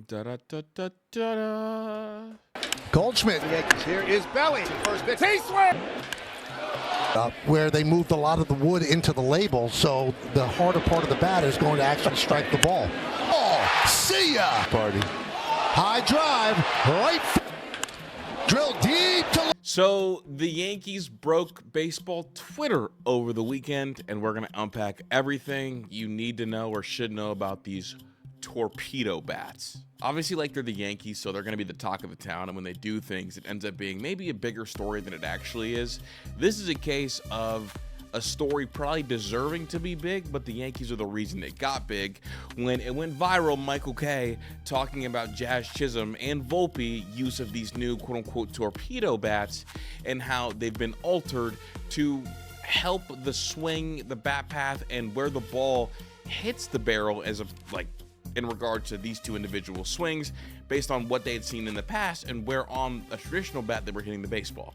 Da da da da da da. Goldschmidt. The Yankees here is Belly. First pitch. He swings. Where they moved a lot of the wood into the label, so the harder part of the bat is going to actually strike the ball. Oh, see ya! Party. High drive, right. Drill deep to. So the Yankees broke baseball Twitter over the weekend, and we're going to unpack everything you need to know or should know about these torpedo bats. Obviously, like, they're the Yankees, so they're going to be the talk of the town, and when they do things, it ends up being maybe a bigger story than it actually is. This is a case of a story probably deserving to be big, but the Yankees are the reason it got big. When it went viral, Michael Kay talking about Jazz Chisholm and Volpe use of these new quote-unquote torpedo bats and how they've been altered to help the swing, the bat path, and where the ball hits the barrel as a, like, in regard to these two individual swings based on what they had seen in the past and where on a traditional bat they were hitting the baseball.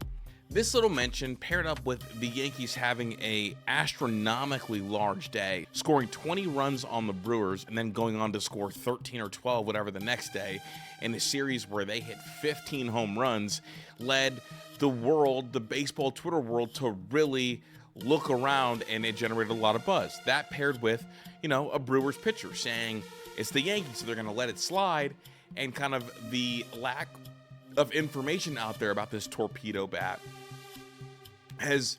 This little mention paired up with the Yankees having a astronomically large day, scoring 20 runs on the Brewers and then going on to score 13 or 12, whatever, the next day in a series where they hit 15 home runs, led the world, the baseball Twitter world, to really look around, and it generated a lot of buzz. That paired with, a Brewers pitcher saying it's the Yankees, so they're going to let it slide, and kind of the lack of information out there about this torpedo bat has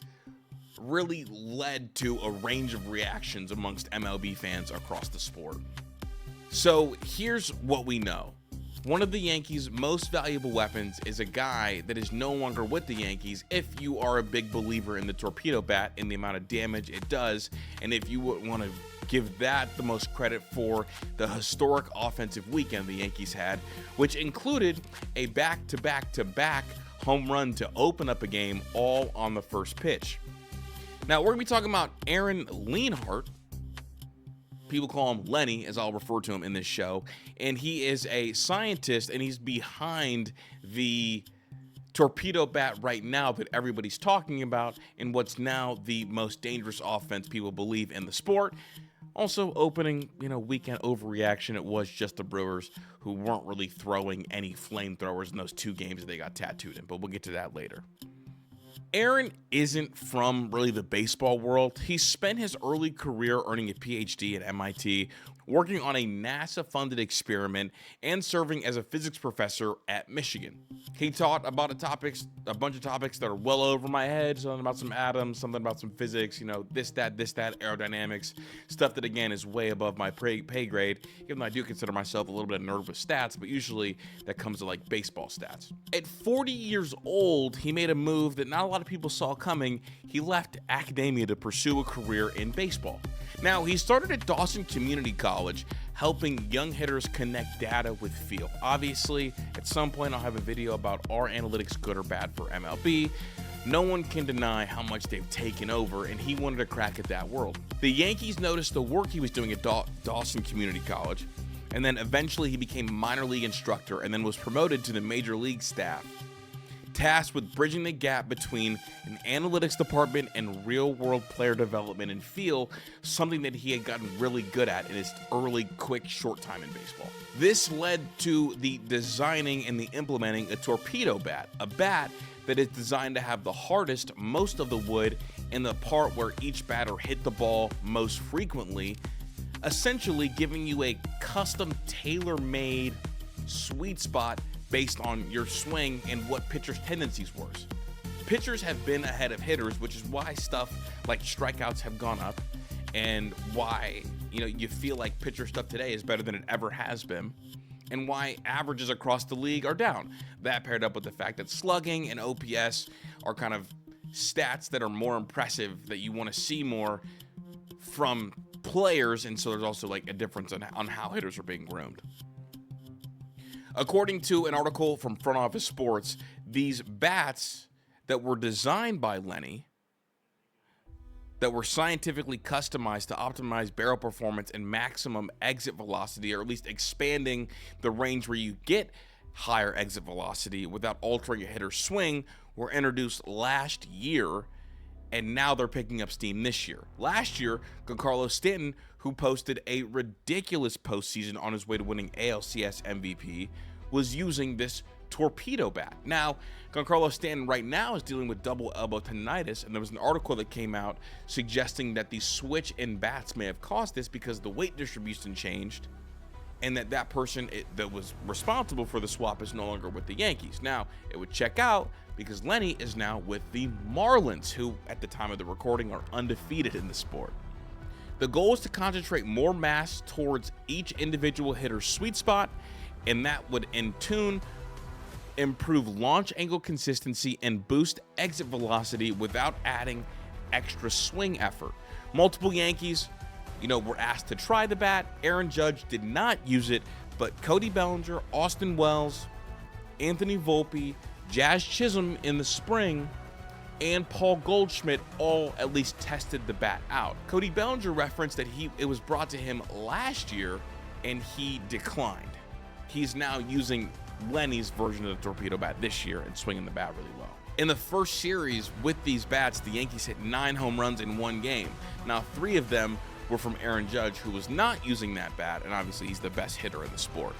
really led to a range of reactions amongst MLB fans across the sport. So here's what we know. One of the Yankees' most valuable weapons is a guy that is no longer with the Yankees if you are a big believer in the torpedo bat and the amount of damage it does, and if you would want to give that the most credit for the historic offensive weekend the Yankees had, which included a back-to-back-to-back home run to open up a game, all on the first pitch. Now, we're going to be talking about Aaron Leanhardt. People call him Lenny, as I'll refer to him in this show, and he is a scientist, and he's behind the torpedo bat right now that everybody's talking about, and what's now the most dangerous offense people believe in the sport. Also, opening, weekend overreaction. It was just the Brewers who weren't really throwing any flamethrowers in those two games that they got tattooed in, but we'll get to that later. Aaron isn't from really the baseball world. He spent his early career earning a PhD at MIT, working on a NASA-funded experiment, and serving as a physics professor at Michigan. He taught about a bunch of topics that are well over my head, something about some atoms, something about some physics, this, that, aerodynamics, stuff that, again, is way above my pay grade, even though I do consider myself a little bit of a nerd with stats, but usually that comes to, like, baseball stats. At 40 years old, he made a move that not a lot of people saw coming. He left academia to pursue a career in baseball. Now, he started at Dawson Community College, helping young hitters connect data with feel. Obviously, at some point, I'll have a video about are analytics good or bad for MLB. No one can deny how much they've taken over, and he wanted a crack at that world. The Yankees noticed the work he was doing at Dawson Community College, and then eventually he became a minor league instructor and then was promoted to the major league staff, tasked with bridging the gap between an analytics department and real-world player development and feel, something that he had gotten really good at in his early, quick, short time in baseball. This led to the designing and the implementing a torpedo bat, a bat that is designed to have the hardest, most of the wood, in the part where each batter hit the ball most frequently, essentially giving you a custom, tailor-made sweet spot based on your swing and what pitchers' tendencies were. Pitchers have been ahead of hitters, which is why stuff like strikeouts have gone up, and why you feel like pitcher stuff today is better than it ever has been, and why averages across the league are down. That paired up with the fact that slugging and OPS are kind of stats that are more impressive, that you want to see more from players, and so there's also like a difference on how hitters are being groomed. According to an article from Front Office Sports, these bats that were designed by Lenny, that were scientifically customized to optimize barrel performance and maximum exit velocity, or at least expanding the range where you get higher exit velocity without altering a hitter's swing, were introduced last year and now they're picking up steam this year. Last year, Giancarlo Stanton, who posted a ridiculous postseason on his way to winning ALCS MVP, was using this Torpedo Bat. Now, Giancarlo Stanton right now is dealing with double elbow tendinitis, and there was an article that came out suggesting that the switch in bats may have caused this because the weight distribution changed, and that person that was responsible for the swap is no longer with the Yankees. Now, it would check out because Lenny is now with the Marlins, who at the time of the recording are undefeated in the sport. The goal is to concentrate more mass towards each individual hitter's sweet spot, and that would in turn improve launch angle consistency and boost exit velocity without adding extra swing effort. Multiple Yankees, were asked to try the bat. Aaron Judge did not use it, but Cody Bellinger, Austin Wells, Anthony Volpe, Jazz Chisholm in the spring, and Paul Goldschmidt all at least tested the bat out. Cody Bellinger referenced that it was brought to him last year and he declined. He's now using Lenny's version of the Torpedo Bat this year and swinging the bat really well. In the first series with these bats, the Yankees hit 9 home runs in one game. Now, 3 of them were from Aaron Judge, who was not using that bat, and obviously he's the best hitter in the sport.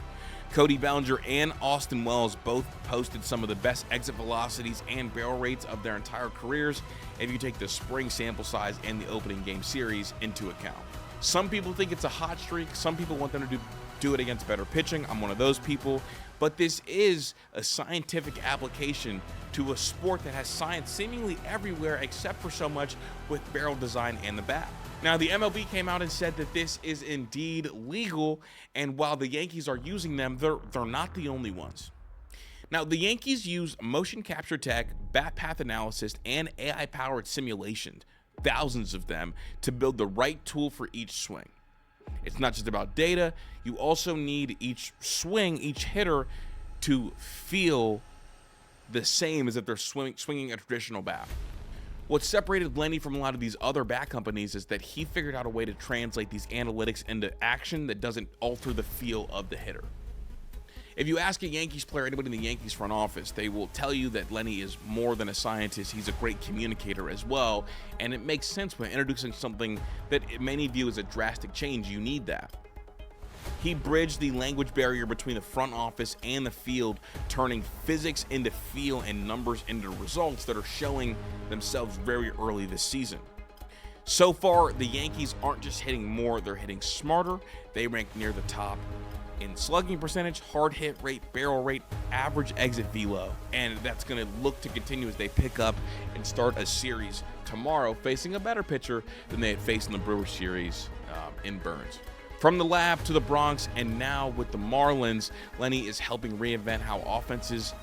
Cody Bellinger and Austin Wells both posted some of the best exit velocities and barrel rates of their entire careers if you take the spring sample size and the opening game series into account. Some people think it's a hot streak. Some people want them to do it against better pitching. I'm one of those people. But this is a scientific application to a sport that has science seemingly everywhere except for so much with barrel design and the bat. Now, the MLB came out and said that this is indeed legal, and while the Yankees are using them, they're not the only ones. Now, the Yankees use motion capture tech, bat path analysis, and AI-powered simulation, thousands of them, to build the right tool for each swing. It's not just about data. You also need each swing, each hitter, to feel the same as if they're swinging a traditional bat. What separated Lenny from a lot of these other bat companies is that he figured out a way to translate these analytics into action that doesn't alter the feel of the hitter. If you ask a Yankees player, anybody in the Yankees front office, they will tell you that Lenny is more than a scientist. He's a great communicator as well, and it makes sense when introducing something that many view as a drastic change. You need that. He bridged the language barrier between the front office and the field, turning physics into feel and numbers into results that are showing themselves very early this season. So far, the Yankees aren't just hitting more, they're hitting smarter. They rank near the top in slugging percentage, hard hit rate, barrel rate, average exit velo, and that's going to look to continue as they pick up and start a series tomorrow facing a better pitcher than they had faced in the Brewers series in Burns. From the lab to the Bronx, and now with the Marlins, Lenny is helping reinvent how offenses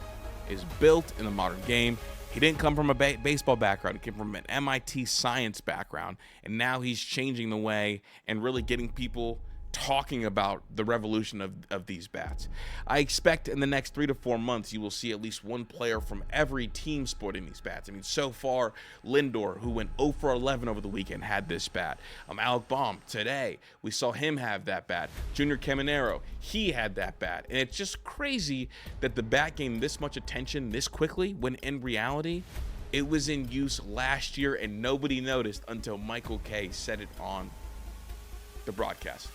is built in the modern game. He didn't come from a baseball background. He came from an MIT science background, and now he's changing the way and really getting people talking about the revolution of these bats. I expect in the next 3 to 4 months you will see at least one player from every team sporting these bats. I mean, so far, Lindor, who went 0 for 11 over the weekend, had this bat. Alec Baum, today, we saw him have that bat. Junior Caminero, he had that bat. And it's just crazy that the bat gained this much attention this quickly when in reality, it was in use last year and nobody noticed until Michael Kay said it on the broadcast.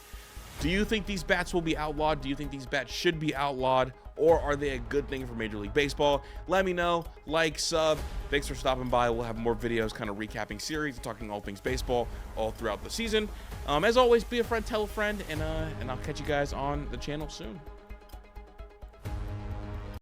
Do you think these bats will be outlawed? Do you think these bats should be outlawed? Or are they a good thing for Major League Baseball? Let me know. Like, sub. Thanks for stopping by. We'll have more videos kind of recapping series and talking all things baseball all throughout the season. As always, be a friend, tell a friend, and I'll catch you guys on the channel soon.